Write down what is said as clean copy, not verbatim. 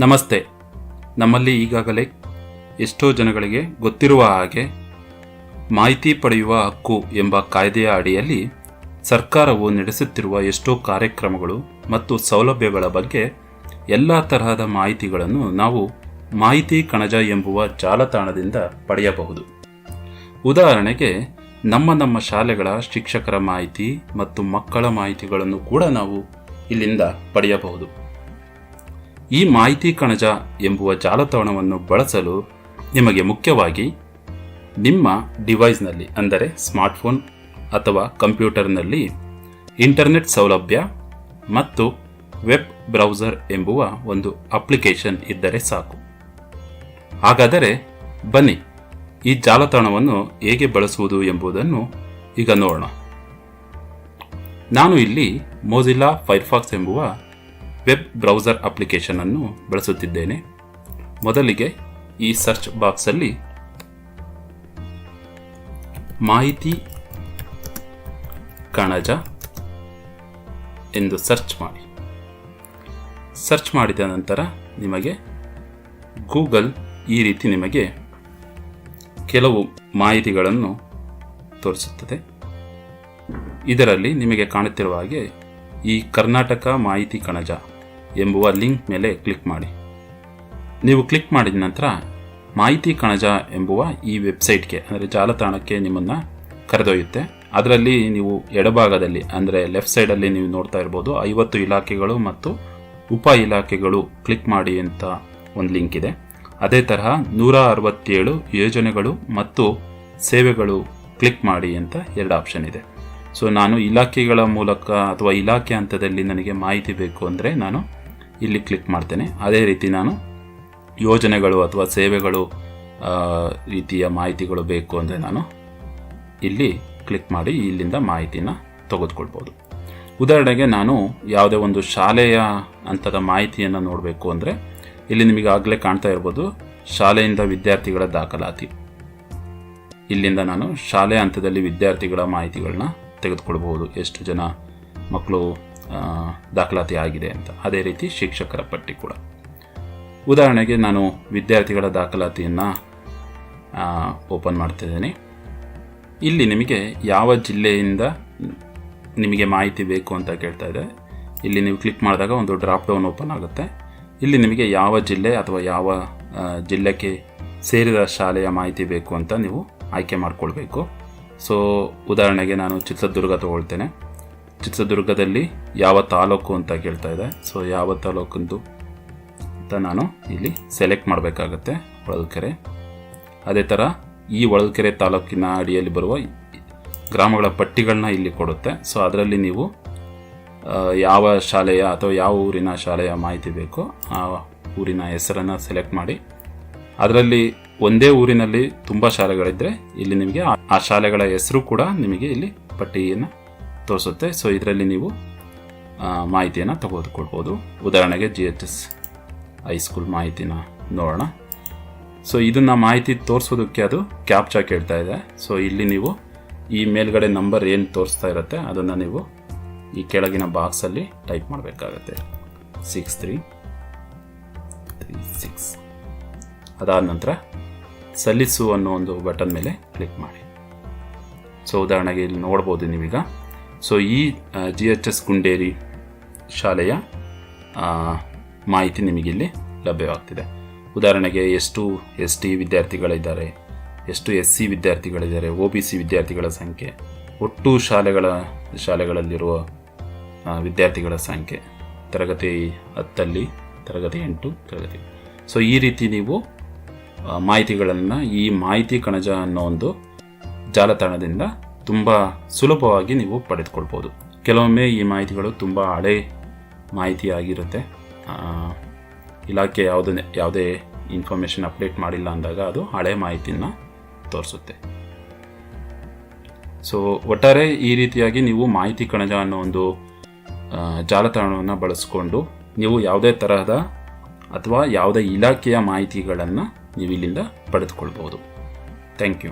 ನಮಸ್ತೆ. ನಮ್ಮಲ್ಲಿ ಈಗಾಗಲೇ ಎಷ್ಟೋ ಜನಗಳಿಗೆ ಗೊತ್ತಿರುವ ಹಾಗೆ ಮಾಹಿತಿ ಪಡೆಯುವ ಹಕ್ಕು ಎಂಬ ಕಾಯ್ದೆಯ ಅಡಿಯಲ್ಲಿ ಸರ್ಕಾರವು ನಡೆಸುತ್ತಿರುವ ಎಷ್ಟೋ ಕಾರ್ಯಕ್ರಮಗಳು ಮತ್ತು ಸೌಲಭ್ಯಗಳ ಬಗ್ಗೆ ಎಲ್ಲ ತರಹದ ಮಾಹಿತಿಗಳನ್ನು ನಾವು ಮಾಹಿತಿ ಕಣಜ ಎಂಬುವ ಜಾಲತಾಣದಿಂದ ಪಡೆಯಬಹುದು. ಉದಾಹರಣೆಗೆ ನಮ್ಮ ಶಾಲೆಗಳ ಶಿಕ್ಷಕರ ಮಾಹಿತಿ ಮತ್ತು ಮಕ್ಕಳ ಮಾಹಿತಿಗಳನ್ನು ಕೂಡ ನಾವು ಇಲ್ಲಿಂದ ಪಡೆಯಬಹುದು. ಈ ಮಾಹಿತಿ ಕಣಜ ಎಂಬುವ ಜಾಲತಾಣವನ್ನು ಬಳಸಲು ನಿಮಗೆ ಮುಖ್ಯವಾಗಿ ನಿಮ್ಮ ಡಿವೈಸ್ನಲ್ಲಿ ಅಂದರೆ ಸ್ಮಾರ್ಟ್ಫೋನ್ ಅಥವಾ ಕಂಪ್ಯೂಟರ್ನಲ್ಲಿ ಇಂಟರ್ನೆಟ್ ಸೌಲಭ್ಯ ಮತ್ತು ವೆಬ್ ಬ್ರೌಸರ್ ಎಂಬುವ ಒಂದು ಅಪ್ಲಿಕೇಶನ್ ಇದ್ದರೆ ಸಾಕು. ಹಾಗಾದರೆ ಬನ್ನಿ ಈ ಜಾಲತಾಣವನ್ನು ಹೇಗೆ ಬಳಸುವುದು ಎಂಬುದನ್ನು ಈಗ ನೋಡೋಣ. ನಾನು ಇಲ್ಲಿ ಮೊಜಿಲ್ಲಾ ಫೈರ್ಫಾಕ್ಸ್ ಎಂಬುವ ವೆಬ್ ಬ್ರೌಸರ್ ಅಪ್ಲಿಕೇಶನ್ ಅನ್ನು ಬಳಸುತ್ತಿದ್ದೇನೆ. ಮೊದಲಿಗೆ ಈ ಸರ್ಚ್ ಬಾಕ್ಸ್ ಅಲ್ಲಿ ಮಾಹಿತಿ ಕಣಜ ಎಂದು ಸರ್ಚ್ ಮಾಡಿ. ಸರ್ಚ್ ಮಾಡಿದ ನಂತರ ನಿಮಗೆ ಗೂಗಲ್ ಈ ರೀತಿ ನಿಮಗೆ ಕೆಲವು ಮಾಹಿತಿಗಳನ್ನು ತೋರಿಸುತ್ತದೆ. ಇದರಲ್ಲಿ ನಿಮಗೆ ಕಾಣುತ್ತಿರುವ ಹಾಗೆ ಈ ಕರ್ನಾಟಕ ಮಾಹಿತಿ ಕಣಜ ಎಂಬುವ ಲಿಂಕ್ ಮೇಲೆ ಕ್ಲಿಕ್ ಮಾಡಿ. ನೀವು ಕ್ಲಿಕ್ ಮಾಡಿದ ನಂತರ ಮಾಹಿತಿ ಕಣಜ ಎಂಬುವ ಈ ವೆಬ್ಸೈಟ್ಗೆ ಅಂದರೆ ಜಾಲತಾಣಕ್ಕೆ ನಿಮ್ಮನ್ನು ಕರೆದೊಯ್ಯುತ್ತೆ. ಅದರಲ್ಲಿ ನೀವು ಎಡಭಾಗದಲ್ಲಿ ಅಂದರೆ ಲೆಫ್ಟ್ ಸೈಡಲ್ಲಿ ನೀವು ನೋಡ್ತಾ ಇರ್ಬೋದು 50 ಇಲಾಖೆಗಳು ಮತ್ತು ಉಪ ಇಲಾಖೆಗಳು ಕ್ಲಿಕ್ ಮಾಡಿ ಅಂತ ಒಂದು ಲಿಂಕ್ ಇದೆ. ಅದೇ ತರಹ 167 ಯೋಜನೆಗಳು ಮತ್ತು ಸೇವೆಗಳು ಕ್ಲಿಕ್ ಮಾಡಿ ಅಂತ 2 ಆಪ್ಷನ್ ಇದೆ. ಸೊ ನಾನು ಇಲಾಖೆಗಳ ಮೂಲಕ ಅಥವಾ ಇಲಾಖೆ ಹಂತದಲ್ಲಿ ನನಗೆ ಮಾಹಿತಿ ಬೇಕು ಅಂದರೆ ನಾನು ಇಲ್ಲಿ ಕ್ಲಿಕ್ ಮಾಡ್ತೇನೆ. ಅದೇ ರೀತಿ ನಾನು ಯೋಜನೆಗಳು ಅಥವಾ ಸೇವೆಗಳು ರೀತಿಯ ಮಾಹಿತಿಗಳು ಬೇಕು ಅಂದರೆ ನಾನು ಇಲ್ಲಿ ಕ್ಲಿಕ್ ಮಾಡಿ ಇಲ್ಲಿಂದ ಮಾಹಿತಿನ ತೆಗೆದುಕೊಳ್ಬೋದು. ಉದಾಹರಣೆಗೆ ನಾನು ಯಾವುದೇ ಒಂದು ಶಾಲೆಯ ಹಂತದ ಮಾಹಿತಿಯನ್ನು ನೋಡಬೇಕು ಅಂದರೆ ಇಲ್ಲಿ ನಿಮಗೆ ಆಗಲೇ ಕಾಣ್ತಾ ಇರ್ಬೋದು ಶಾಲೆಯಿಂದ ವಿದ್ಯಾರ್ಥಿಗಳ ದಾಖಲಾತಿ. ಇಲ್ಲಿಂದ ನಾನು ಶಾಲೆ ಹಂತದಲ್ಲಿ ವಿದ್ಯಾರ್ಥಿಗಳ ಮಾಹಿತಿಗಳನ್ನ ತೆಗೆದುಕೊಳ್ಬಹುದು, ಎಷ್ಟು ಜನ ಮಕ್ಕಳು ದಾಖಲಾತಿ ಆಗಿದೆ ಅಂತ. ಅದೇ ರೀತಿ ಶಿಕ್ಷಕರ ಪಟ್ಟಿ ಕೂಡ. ಉದಾಹರಣೆಗೆ ನಾನು ವಿದ್ಯಾರ್ಥಿಗಳ ದಾಖಲಾತಿಯನ್ನು ಓಪನ್ ಮಾಡ್ತಿದ್ದೇನೆ. ಇಲ್ಲಿ ನಿಮಗೆ ಯಾವ ಜಿಲ್ಲೆಯಿಂದ ನಿಮಗೆ ಮಾಹಿತಿ ಬೇಕು ಅಂತ ಕೇಳ್ತಾ ಇದೆ. ಇಲ್ಲಿ ನೀವು ಕ್ಲಿಕ್ ಮಾಡಿದಾಗ ಒಂದು ಡ್ರಾಪ್ ಡೌನ್ ಓಪನ್ ಆಗುತ್ತೆ. ಇಲ್ಲಿ ನಿಮಗೆ ಯಾವ ಜಿಲ್ಲೆ ಅಥವಾ ಯಾವ ಜಿಲ್ಲೆಗೆ ಸೇರಿದ ಶಾಲೆಯ ಮಾಹಿತಿ ಬೇಕು ಅಂತ ನೀವು ಆಯ್ಕೆ ಮಾಡಿಕೊಳ್ಬೇಕು. ಸೊ ಉದಾಹರಣೆಗೆ ನಾನು ಚಿತ್ರದುರ್ಗ ತಗೊಳ್ತೇನೆ. ಚಿತ್ರದುರ್ಗದಲ್ಲಿ ಯಾವ ತಾಲೂಕು ಅಂತ ಕೇಳ್ತಾ ಇದೆ. ಸೊ ಯಾವ ತಾಲೂಕಂದು ಅಂತ ನಾನು ಇಲ್ಲಿ ಸೆಲೆಕ್ಟ್ ಮಾಡಬೇಕಾಗತ್ತೆ, ಹೊಳಲ್ಕೆರೆ. ಅದೇ ಥರ ಈ ಹೊಳಲ್ಕೆರೆ ತಾಲೂಕಿನ ಅಡಿಯಲ್ಲಿ ಬರುವ ಗ್ರಾಮಗಳ ಪಟ್ಟಿಗಳನ್ನ ಇಲ್ಲಿ ಕೊಡುತ್ತೆ. ಸೊ ಅದರಲ್ಲಿ ನೀವು ಯಾವ ಶಾಲೆಯ ಅಥವಾ ಯಾವ ಊರಿನ ಶಾಲೆಯ ಮಾಹಿತಿ ಬೇಕೋ ಆ ಊರಿನ ಹೆಸರನ್ನು ಸೆಲೆಕ್ಟ್ ಮಾಡಿ. ಅದರಲ್ಲಿ ಒಂದೇ ಊರಿನಲ್ಲಿ ತುಂಬ ಶಾಲೆಗಳಿದ್ದರೆ ಇಲ್ಲಿ ನಿಮಗೆ ಆ ಶಾಲೆಗಳ ಹೆಸರು ಕೂಡ ನಿಮಗೆ ಇಲ್ಲಿ ಪಟ್ಟಿಯನ್ನು ತೋರಿಸುತ್ತೆ. ಸೊ ಇದರಲ್ಲಿ ನೀವು ಮಾಹಿತಿಯನ್ನು ತೆಗೆದುಕೊಳ್ಬೋದು. ಉದಾಹರಣೆಗೆ GHS ಹೈಸ್ಕೂಲ್ ಮಾಹಿತಿನ ನೋಡೋಣ. ಸೊ ಇದನ್ನು ಮಾಹಿತಿ ತೋರಿಸೋದಕ್ಕೆ ಅದು ಕ್ಯಾಪ್ಚಾ ಕೇಳ್ತಾ ಇದೆ. ಸೊ ಇಲ್ಲಿ ನೀವು ಈ ಮೇಲ್ಗಡೆ ನಂಬರ್ ಏನು ತೋರಿಸ್ತಾ ಇರುತ್ತೆ ಅದನ್ನು ನೀವು ಈ ಕೆಳಗಿನ ಬಾಕ್ಸಲ್ಲಿ ಟೈಪ್ ಮಾಡಬೇಕಾಗತ್ತೆ, 6336. ಅದಾದ ನಂತರ ಸಲ್ಲಿಸು ಅನ್ನೋ ಒಂದು ಬಟನ್ ಮೇಲೆ ಕ್ಲಿಕ್ ಮಾಡಿ. ಸೊ ಉದಾಹರಣೆಗೆ ಇಲ್ಲಿ ನೋಡ್ಬೋದು ನೀವೀಗ. ಸೊ ಈ GHS ಗುಂಡೇರಿ ಶಾಲೆಯ ಮಾಹಿತಿ ನಿಮಗಿಲ್ಲಿ ಲಭ್ಯವಾಗ್ತಿದೆ. ಉದಾಹರಣೆಗೆ ಎಷ್ಟು ST ವಿದ್ಯಾರ್ಥಿಗಳಿದ್ದಾರೆ, ಎಷ್ಟು SC ವಿದ್ಯಾರ್ಥಿಗಳಿದ್ದಾರೆ, OBC ವಿದ್ಯಾರ್ಥಿಗಳ ಸಂಖ್ಯೆ, ಒಟ್ಟು ಶಾಲೆಗಳಲ್ಲಿರುವ ವಿದ್ಯಾರ್ಥಿಗಳ ಸಂಖ್ಯೆ, ತರಗತಿ 10, ತರಗತಿ 8, ತರಗತಿ. ಸೊ ಈ ರೀತಿ ನೀವು ಮಾಹಿತಿಗಳನ್ನು ಈ ಮಾಹಿತಿ ಕಣಜ ಅನ್ನೋ ಒಂದು ಜಾಲತಾಣದಿಂದ ತುಂಬ ಸುಲಭವಾಗಿ ನೀವು ಪಡೆದುಕೊಳ್ಬೋದು. ಕೆಲವೊಮ್ಮೆ ಈ ಮಾಹಿತಿಗಳು ತುಂಬ ಹಳೆ ಮಾಹಿತಿ ಆಗಿರುತ್ತೆ. ಇಲಾಖೆ ಯಾವುದೇ ಇನ್ಫಾರ್ಮೇಷನ್ ಅಪ್ಡೇಟ್ ಮಾಡಿಲ್ಲ ಅಂದಾಗ ಅದು ಹಳೆ ಮಾಹಿತಿಯನ್ನು ತೋರಿಸುತ್ತೆ. ಸೊ ಒಟ್ಟಾರೆ ಈ ರೀತಿಯಾಗಿ ನೀವು ಮಾಹಿತಿ ಕಣಜ ಅನ್ನೋ ಒಂದು ಜಾಲತಾಣವನ್ನು ಬಳಸಿಕೊಂಡು ನೀವು ಯಾವುದೇ ತರಹದ ಅಥವಾ ಯಾವುದೇ ಇಲಾಖೆಯ ಮಾಹಿತಿಗಳನ್ನು ನೀವು ಇಲ್ಲಿಂದ ಪಡೆದುಕೊಳ್ಬೋದು. Thank you.